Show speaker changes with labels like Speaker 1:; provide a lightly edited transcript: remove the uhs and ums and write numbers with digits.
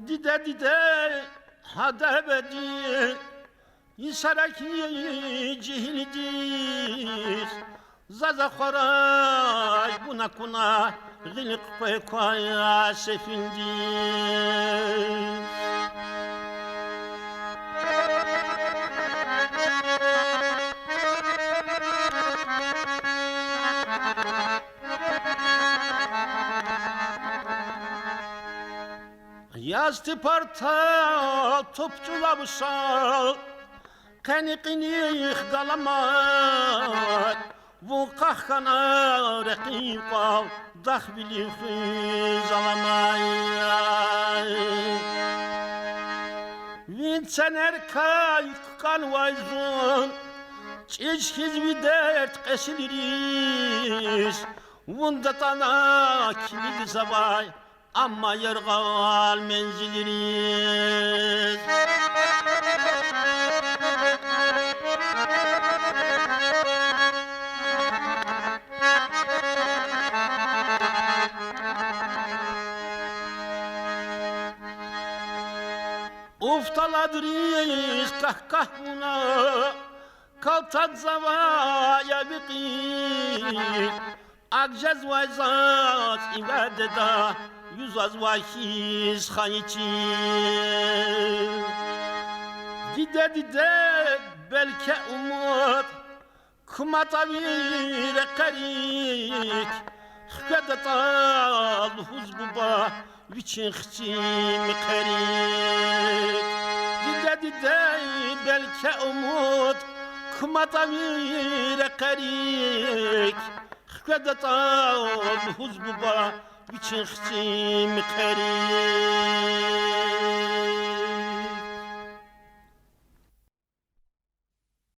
Speaker 1: دیده دیده هده بدی یسرکی جهل دیس زازا خورای بنا کنا غلق پیکویا سفین دیس Yazdı parta topçulamışsa Kaniqinik galamat Bu kahkana rekiqa Dahbili khiz alamay Vinçen erkay kan vayzun Çeşkiz vidert qesiliris Vundatana kilidi zabay Amma yargal menziliriz Uftaladriz kahkahuna Kaltat zavaya biqir Akjaz vayzat ibadeda Yüz az vahiz haniçi Dide dide belki umut Kumata bir karik Hkadat huzbuba Viçin xçim karik Dide dide belki umut Kumata bir karik Hkadat huzbuba Biçin xçim karik